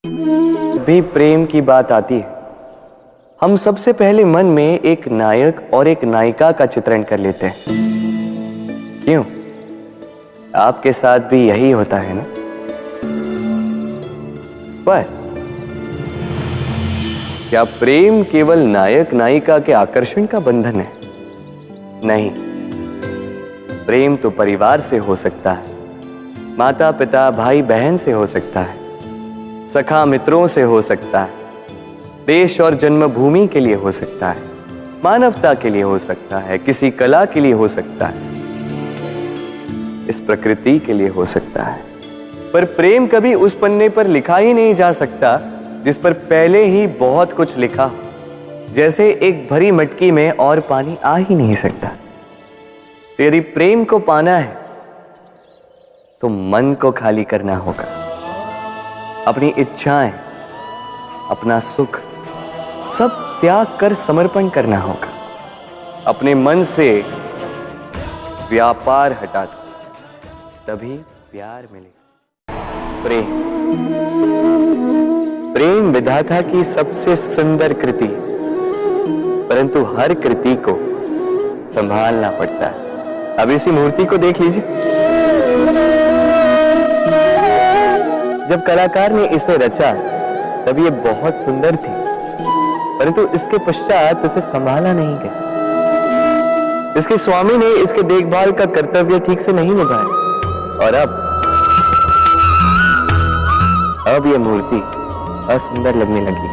भी प्रेम की बात आती है, हम सबसे पहले मन में एक नायक और एक नायिका का चित्रण कर लेते हैं। क्यों? आपके साथ भी यही होता है ना? पर क्या प्रेम केवल नायक नायिका के आकर्षण का बंधन है? नहीं, प्रेम तो परिवार से हो सकता है, माता पिता भाई बहन से हो सकता है, सखा मित्रों से हो सकता है, देश और जन्मभूमि के लिए हो सकता है, मानवता के लिए हो सकता है, किसी कला के लिए हो सकता है, इस प्रकृति के लिए हो सकता है। पर प्रेम कभी उस पन्ने पर लिखा ही नहीं जा सकता जिस पर पहले ही बहुत कुछ लिखा हो। जैसे एक भरी मटकी में और पानी आ ही नहीं सकता। तो यदि प्रेम को पाना है तो मन को खाली करना होगा, अपनी इच्छाएं, अपना सुख सब त्याग कर समर्पण करना होगा, अपने मन से व्यापार हटा दो, तभी प्यार मिलेगा। प्रेम विधाता की सबसे सुंदर कृति, परंतु हर कृति को संभालना पड़ता है। अब इसी मूर्ति को देख लीजिए। जब कलाकार ने इसे रचा तब ये बहुत सुंदर थी, परंतु इसके पश्चात इसे संभाला नहीं गया। इसके स्वामी ने इसके देखभाल का कर्तव्य ठीक से नहीं निभाया और अब यह मूर्ति असुंदर लगने लगी।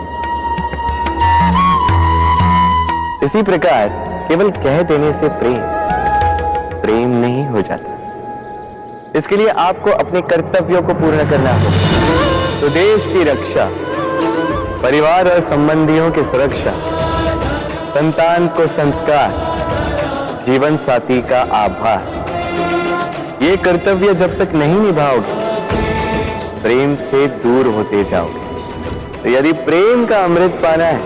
इसी प्रकार केवल कह देने से प्रेम नहीं हो जाता। इसके लिए आपको अपने कर्तव्यों को पूर्ण करना होगा। तो देश की रक्षा, परिवार और संबंधियों की सुरक्षा, संतान को संस्कार, जीवन साथी का आभार, ये कर्तव्य जब तक नहीं निभाओगे प्रेम से दूर होते जाओगे। तो यदि प्रेम का अमृत पाना है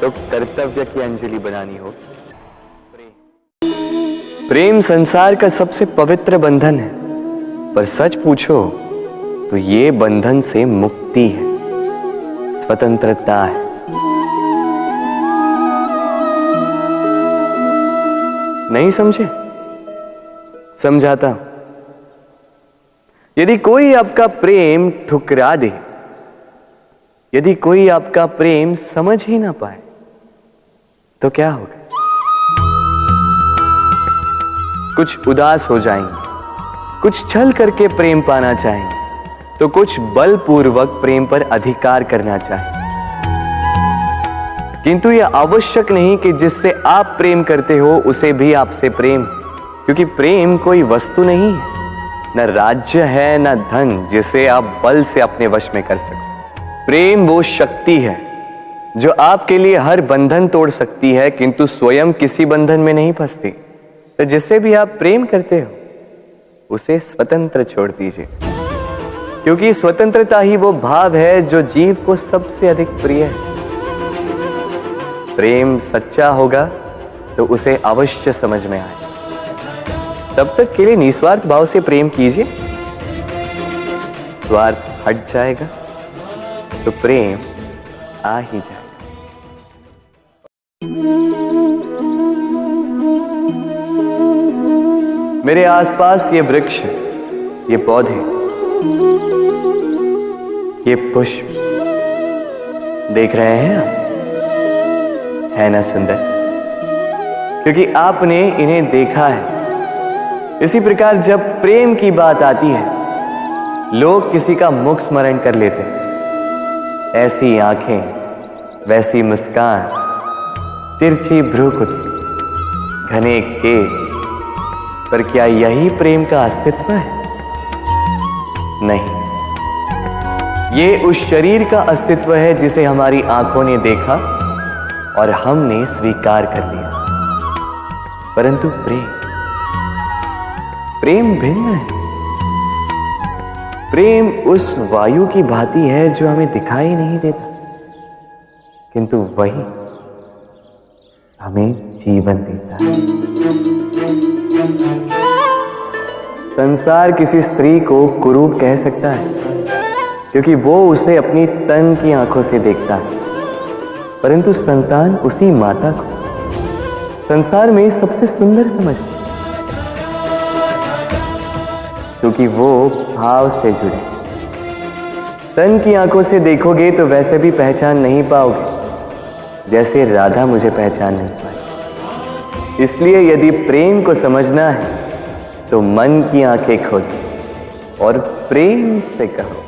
तो कर्तव्य की अंजलि बनानी होगी। प्रेम संसार का सबसे पवित्र बंधन है, पर सच पूछो तो ये बंधन से मुक्ति है, स्वतंत्रता है। नहीं समझे? समझाता हूं। यदि कोई आपका प्रेम ठुकरा दे, यदि कोई आपका प्रेम समझ ही ना पाए तो क्या होगा? कुछ उदास हो जाएंगे, कुछ छल करके प्रेम पाना चाहेंगे, तो कुछ बलपूर्वक प्रेम पर अधिकार करना चाहेंगे। किंतु यह आवश्यक नहीं कि जिससे आप प्रेम करते हो उसे भी आपसे प्रेम, क्योंकि प्रेम कोई वस्तु नहीं है, न राज्य है न धन जिसे आप बल से अपने वश में कर सको। प्रेम वो शक्ति है जो आपके लिए हर बंधन तोड़ सकती है, किंतु स्वयं किसी बंधन में नहीं फंसती। तो जिससे भी आप प्रेम करते हो उसे स्वतंत्र छोड़ दीजिए, क्योंकि स्वतंत्रता ही वो भाव है जो जीव को सबसे अधिक प्रिय है। प्रेम सच्चा होगा तो उसे अवश्य समझ में आए। तब तक के लिए निस्वार्थ भाव से प्रेम कीजिए। स्वार्थ हट जाएगा तो प्रेम आ ही जाएगा। मेरे आसपास ये वृक्ष, ये पौधे, ये पुष्प देख रहे हैं आप? है ना सुंदर? क्योंकि आपने इन्हें देखा है। इसी प्रकार जब प्रेम की बात आती है लोग किसी का मुख स्मरण कर लेते हैं। ऐसी आंखें, वैसी मुस्कान, तिरछी भ्रूकुटी, घने केश, पर क्या यही प्रेम का अस्तित्व है? नहीं, ये उस शरीर का अस्तित्व है जिसे हमारी आंखों ने देखा और हमने स्वीकार कर लिया। परंतु प्रेम भिन्न है। प्रेम उस वायु की भांति है जो हमें दिखाई नहीं देता, किंतु वही हमें जीवन देता है। संसार किसी स्त्री को कुरूप कह सकता है, क्योंकि वो उसे अपनी तन की आंखों से देखता है, परंतु संतान उसी माता को संसार में सबसे सुंदर समझती है, क्योंकि वो भाव से जुड़े। तन की आंखों से देखोगे तो वैसे भी पहचान नहीं पाओगे जैसे राधा मुझे पहचान नहीं पाई। इसलिए यदि प्रेम को समझना है तो मन की आंखें खोलो और प्रेम से कहो।